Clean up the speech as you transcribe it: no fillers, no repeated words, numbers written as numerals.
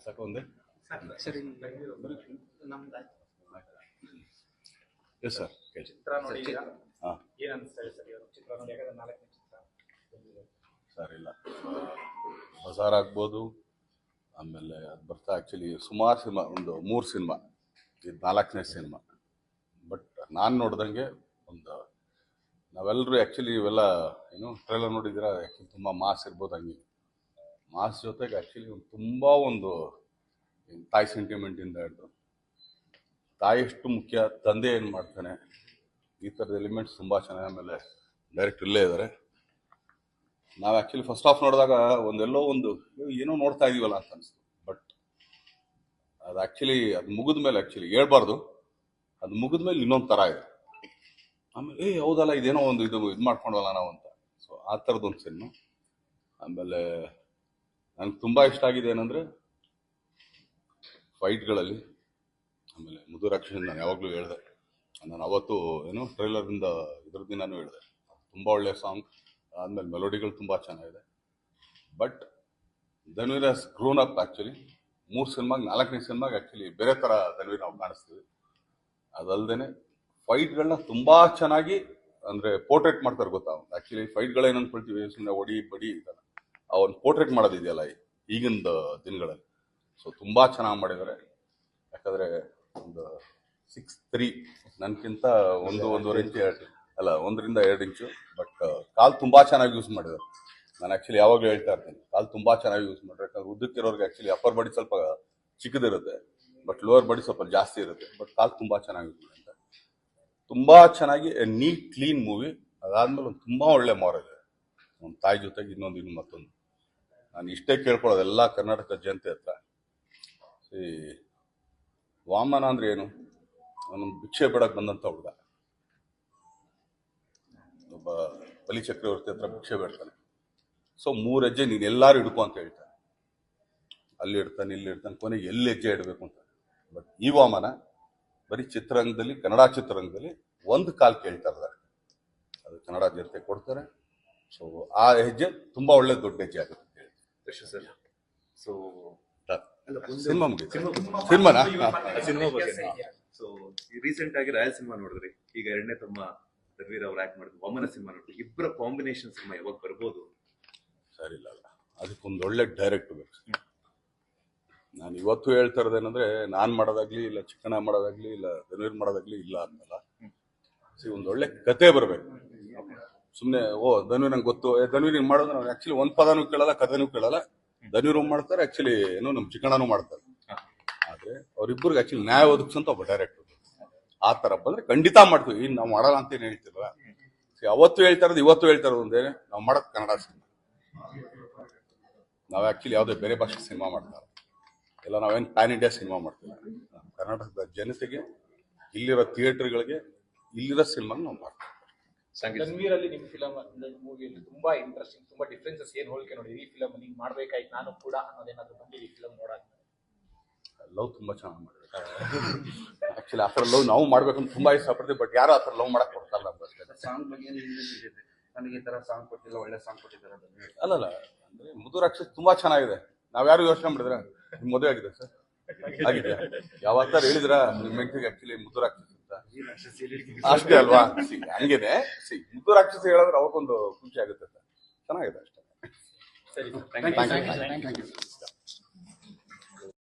ಸಾಕೊಂಡೆ ಸರಿ yes sir ಚಿತ್ರ ನೋಡಿ ಹಾಂ ಏನು ಅನಿಸ್ತಾ ಇದೆ ಸರ್ ಇವಾಗ ಚಿತ್ರ ನೋಡಿ ಯಾಕಂದ್ರೆ 4ನೇ ಚಿತ್ರ ಸರ್ ಇಲ್ಲ ಬಜಾರ್ ಆಗ್ಬೋದು ಆಮೇಲೆ ಅದು ಬರ್ತಾ ಆ್ಯಕ್ಚುಲಿ ಸುಮಾರು ಸಿನಿಮಾ ಒಂದು 3 ಸಿನಿಮಾ ಇದು 4ನೇ ಸಿನಿಮಾ ಬಟ್ ನಾನು ನೋಡ್ದಂಗೆ ಒಂದು ನಾವೆಲ್ಲರೂ ಆ್ಯಕ್ಚುಲಿ ಇವೆಲ್ಲ ಏನು ಟ್ರೈಲರ್ ನೋಡಿದ್ದೀರಾ ಆ್ಯಕ್ಚುಲಿ ತುಂಬ ಮಾಸ್ ಇರ್ಬೋದು ಹಂಗೆ ಮಾಸ್ ಜೊತೆಗೆ ಆ್ಯಕ್ಚುಲಿ ಒಂದು ತುಂಬ ಒಂದು ತಾಯಿ ಸೆಂಟಿಮೆಂಟಿಂದ ಹಿಡಿದು ತಾಯಿ ಎಷ್ಟು ಮುಖ್ಯ ತಂದೆ ಏನು ಮಾಡ್ತಾನೆ ಈ ಥರದ ಎಲಿಮೆಂಟ್ಸ್ ತುಂಬ ಚೆನ್ನಾಗಿ ಆಮೇಲೆ ಡೈರೆಕ್ಟ್ ಇಲ್ಲೇ ಇದ್ದಾರೆ ನಾವು ಆ್ಯಕ್ಚುಲಿ ಫಸ್ಟ್ ಹಾಫ್ ನೋಡಿದಾಗ ಒಂದೆಲ್ಲೋ ಒಂದು ಏನೋ ನೋಡ್ತಾ ಇದೀವಲ್ಲ ಅಂತ ಅನಿಸ್ತು ಬಟ್ ಅದು ಆ್ಯಕ್ಚುಲಿ ಅದು ಮುಗಿದ ಮೇಲೆ ಆ್ಯಕ್ಚುಲಿ ಹೇಳ್ಬಾರ್ದು ಅದು ಮುಗಿದ ಮೇಲೆ ಇನ್ನೊಂದು ಥರ ಇದೆ ಆಮೇಲೆ ಹೌದಲ್ಲ ಇದೇನೋ ಒಂದು ಇದು ಮಾಡ್ಕೊಂಡಲ್ಲ ನಾವು ಅಂತ ಸೊ ಆ ಥರದ್ದೊಂದು ಸಿನಿಮಾ ಆಮೇಲೆ ನನಗೆ ತುಂಬ ಇಷ್ಟ ಆಗಿದೆ ಏನಂದರೆ ಫೈಟ್ಗಳಲ್ಲಿ ಆಮೇಲೆ ಮುದುರಾಕ್ಷಿ ನಾನು ಯಾವಾಗಲೂ ಹೇಳಿದೆ ನಾನು ಅವತ್ತು ಏನೋ ಟ್ರೈಲರಿಂದ ಇದ್ರ ದಿನಾನೂ ಹೇಳಿದೆ ತುಂಬ ಒಳ್ಳೆಯ ಸಾಂಗ್ ಆದಮೇಲೆ ಮೆಲೋಡಿಗಳು ತುಂಬ ಚೆನ್ನಾಗಿದೆ but Dhanveer has grown up actually 3 ಸಿನಿಮಾಗೆ 4ನೇ ಸಿನಿಮಾಗೆ ಆ್ಯಕ್ಚುಲಿ ಬೇರೆ ಥರ ಧನ್ವೀರ್ ನಾವು ಕಾಣಿಸ್ತೀವಿ ಅದಲ್ಲದೆ ಫೈಟ್ಗಳನ್ನ ತುಂಬ ಚೆನ್ನಾಗಿ ಅಂದರೆ ಪೋರ್ಟ್ರೇಟ್ ಮಾಡ್ತಾರೆ ಗೊತ್ತಾ ಆ್ಯಕ್ಚುಲಿ ಫೈಟ್ಗಳೇನು ಅಂದ್ಕೊಳ್ತೀವಿ ಸುಮ್ಮನೆ ಒಡಿ ಬಡಿ ಇದಲ್ಲ ಅವನ್ನ ಪೋರ್ಟ್ರೇಟ್ ಮಾಡೋದಿದೆಯಲ್ಲ ಈಗಿನ ದಿನಗಳಲ್ಲಿ ಸೊ ತುಂಬ ಚೆನ್ನಾಗಿ ಮಾಡಿದ್ದಾರೆ ಯಾಕಂದರೆ ಒಂದು 6'3" ನನಗಿಂತ 1.5 ಇಂಚು ಅಲ್ಲ 1ರಿಂದ 2 ಇಂಚು ಬಟ್ ಕಾಲು ತುಂಬ ಚೆನ್ನಾಗಿ ಯೂಸ್ ಮಾಡಿದ್ದಾರೆ ನಾನು ಆ್ಯಕ್ಚುಲಿ ಯಾವಾಗಲೂ ಹೇಳ್ತಾ ಇರ್ತೀನಿ ಕಾಲು ತುಂಬ ಚೆನ್ನಾಗಿ ಯೂಸ್ ಮಾಡ್ರೆ ಯಾಕಂದ್ರೆ ಉದ್ದಕ್ಕಿರೋರಿಗೆ ಆ್ಯಕ್ಚುಲಿ ಅಪ್ಪರ್ ಬಾಡಿ ಸ್ವಲ್ಪ ಚಿಕ್ಕದಿರುತ್ತೆ ಬಟ್ ಲೋವರ್ ಬಾಡಿ ಸ್ವಲ್ಪ ಜಾಸ್ತಿ ಇರುತ್ತೆ ಬಟ್ ಕಾಲು ತುಂಬ ಚೆನ್ನಾಗಿ ಯೂಸ್ ಮಾಡಿದ್ದಾರೆ ತುಂಬ ಚೆನ್ನಾಗಿ ನೀಟ್ ಕ್ಲೀನ್ ಮೂವಿ ಅದಾದಮೇಲೆ ಒಂದು ತುಂಬ ಒಳ್ಳೆ ಮಾರಲ್ ಇದೆ ಒಂದು ತಾಯಿ ಜೊತೆಗೆ ಇನ್ನೊಂದು ಮತ್ತೊಂದು ನಾನು ಇಷ್ಟೇ ಕೇಳ್ಕೊಳ್ಳೋದು ಎಲ್ಲ ಕರ್ನಾಟಕ ಜನತೆ ಹತ್ರ ಈ ವಾಮನ ಅಂದ್ರೆ ಏನು ಅವನೊಂದು ಭಿಕ್ಷೆ ಬಿಡಕ್ಕೆ ಬಂದಂಥ ಹುಡುಗ ಒಬ್ಬ ಬಲಿ ಚಕ್ರವರ್ತಿ ಹತ್ರ ಭಿಕ್ಷೆ ಬೇಡ್ತಾನೆ ಸೊ 3 ಹೆಜ್ಜೆ ನೀನು ಎಲ್ಲಾರು ಹಿಡ್ಕೊ ಅಂತ ಹೇಳ್ತಾನೆ ಅಲ್ಲಿ ಇಡ್ತಾನೆ ಇಲ್ಲಿ ಇಡ್ತಾನೆ ಕೊನೆಗೆ ಎಲ್ಲಿ ಹೆಜ್ಜೆ ಇಡಬೇಕು ಅಂತ ಬಟ್ ಈ ವಾಮನ ಬರೀ ಚಿತ್ರರಂಗದಲ್ಲಿ ಕನ್ನಡ ಚಿತ್ರರಂಗದಲ್ಲಿ ಒಂದು ಕಾಲು ಕೇಳ್ತಾ ಇದ್ದಾರೆ ಅದು ಕನ್ನಡ ಜನತೆ ಕೊಡ್ತಾರೆ ಸೊ ಆ ಹೆಜ್ಜೆ ತುಂಬಾ ಒಳ್ಳೆ ದೊಡ್ಡ ಹೆಜ್ಜೆ ಆಗುತ್ತೆ ಅಂತ ಹೇಳಿ ಸರ್ ಸೊ ಸಿನಿಮಾ ಮುಗಿತು ಸಿನಿಮಾನಾ ಸಿನಿಮಾ ಬಗ್ಗೆ ಸೊ ರೀಸೆಂಟ್ ಆಗಿ ರಾಯಲ್ ಸಿನಿಮಾ ನೋಡಿದ್ರಿ ಈಗ 2ನೇ ತಮ್ಮ ಧನ್ವೀರ್ ಅವ್ರು ಆಕ್ಟ್ ಮಾಡಿದ್ರು ವಾಮನ ಸಿನಿಮಾ ನೋಡಿದ್ರಿ ಇಬ್ಬರ ಕಾಂಬಿನೇಷನ್ ಸಿನಿಮಾ ಯಾವಾಗ ಬರ್ಬೋದು ಸರಿ ಇಲ್ಲ ಅದಕ್ಕೊಂದು ಒಳ್ಳೆ ಡೈರೆಕ್ಟ್ ಬೇಕು ನಾನು ಇವತ್ತು ಹೇಳ್ತಾ ಇರೋದೇನಂದ್ರೆ ನಾನು ಮಾಡೋದಾಗ್ಲಿ ಇಲ್ಲ ಚಿಕ್ಕಣ್ಣ ಮಾಡೋದಾಗ್ಲಿ ಇಲ್ಲ ಧನ್ವೀರ್ ಮಾಡೋದಾಗ್ಲಿ ಇಲ್ಲ ಅನ್ನಲ್ಲ ಒಂದು ಒಳ್ಳೆ ಕತೆ ಬರಬೇಕು ಸುಮ್ಮನೆ ಧನ್ವೀರ್ ನಂಗೆ ಗೊತ್ತು ಧನ್ವೀರ್ ಹಿಂಗೆ ಮಾಡೋದು ನಾವು ಆ್ಯಕ್ಚುಲಿ ಒಂದು ಪದನೂ ಕೇಳಲ್ಲ ಕಥೆನೂ ಕೇಳಲ್ಲ ಧನ್ವೀರ್ ಮಾಡ್ತಾರೆ ಆ್ಯಕ್ಚುಲಿ ಏನೋ ನಮ್ಮ ಚಿಕ್ಕಣ್ಣನೂ ಮಾಡ್ತಾರೆ ಆದರೆ ಅವ್ರಿಬ್ಬರಿಗೆ ಆ್ಯಕ್ಚುಲಿ ನ್ಯಾಯ ಒದಗಿಸಂತ ಒಬ್ಬ ಡೈರೆಕ್ಟರ್ ಆ ಥರ ಬಂದರೆ ಖಂಡಿತ ಮಾಡ್ತೀವಿ ಇನ್ನು ನಾವು ಮಾಡಲ್ಲ ಅಂತ ಏನು ಹೇಳ್ತಿಲ್ವ ಅವತ್ತು ಹೇಳ್ತಾ ಇರೋದು ಇವತ್ತು ಹೇಳ್ತಾ ಇರೋದು ಒಂದೇ ನಾವು ಮಾಡೋದು ಕನ್ನಡ ಸಿನಿಮಾ ನಾವು ಆ್ಯಕ್ಚುಲಿ ಯಾವುದೇ ಬೇರೆ ಭಾಷೆ ಸಿನಿಮಾ ಮಾಡ್ತಾರೆ ಎಲ್ಲ ನಾವೇನು ಪ್ಯಾನ್ ಇಂಡಿಯಾ ಸಿನಿಮಾ ಮಾಡ್ತಿಲ್ಲ ಕರ್ನಾಟಕದ ಜನತೆಗೆ ಇಲ್ಲಿರೋ ಥಿಯೇಟರ್ಗಳಿಗೆ ಇಲ್ಲಿರೋ ಸಿನಿಮಾ ನಾವು ಮಾಡ್ತೀವಿ ಧನ್ವೀರ್ ಅಲ್ಲಿ ನಿಮ್ಮ ಫಿಲಮ್ ಮೂವಿಯಲ್ಲಿ ತುಂಬಾ ಇಂಟ್ರೆಸ್ಟಿಂಗ್ ತುಂಬಾ ಡಿಫ್ರೆನ್ಸಸ್ ಏನ್ ಹೋಲಿಕೆ ನೋಡಿ ಈ ಫಿಲಮ್ ಹಿಂಗ್ ಮಾಡ್ಬೇಕಾಯ್ತು ನಾನು ಕೂಡ ಅನ್ನೋದೇನಾದ್ರು ಬಂದಿದೆ ಈ ಫಿಲಮ್ ನೋಡಾಕ ಲವ್ ತುಂಬಾ ಚೆನ್ನಾಗಿ ಮಾಡಿದ್ರು ಆಕ್ಚುಲಿ ಆ ಥರ ಲವ್ ನಾವು ಮಾಡ್ಬೇಕಂತ ತುಂಬಾ ಇಷ್ಟಪಡ್ತೀವಿ ಬಟ್ ಯಾರು ಆ ಥರ ಲವ್ ಮಾಡಕ್ ಕೊಡ್ತಾರಲ್ಲ ಅಷ್ಟೇ ಸಾಂಗ್ ಬಗ್ಗೆ ನನಗೆ ಈ ತರ ಸಾಂಗ್ ಕೊಟ್ಟಿಲ್ಲ ಒಳ್ಳೆ ಸಾಂಗ್ ಕೊಟ್ಟಿದ್ದಾರೆ ಅಲ್ಲಲ್ಲ ಅಂದ್ರೆ ಮುದುರಾಕ್ಷಸ್ ತುಂಬಾ ಚೆನ್ನಾಗಿದೆ ನಾವ್ಯಾರು ಯೋಚನೆ ಮಾಡಿದ್ರೆ ನಿಮ್ ಮದುವೆ ಆಗಿದೆ ಸರ್ ಆಗಿದೆ ಯಾವತ್ತಾರು ಹೇಳಿದ್ರ ನಿಮ್ ಹೆಂಡತಿಗೆ ಆಕ್ಚುಲಿ ಮುದುರಾಕ್ಷಸ್ ಅಂತ ಅಷ್ಟೇ ಅಲ್ವಾ ಹಂಗೇನೆ ಮುದುರಾಕ್ಷಸ್ ಹೇಳಿದ್ರೆ ಅವ್ರಿಗೊಂದು ಖುಷಿ ಆಗುತ್ತೆ ಸರ್ ಚೆನ್ನಾಗಿದೆ ಅಷ್ಟೇ ಸರಿ ಥ್ಯಾಂಕ್ ಯು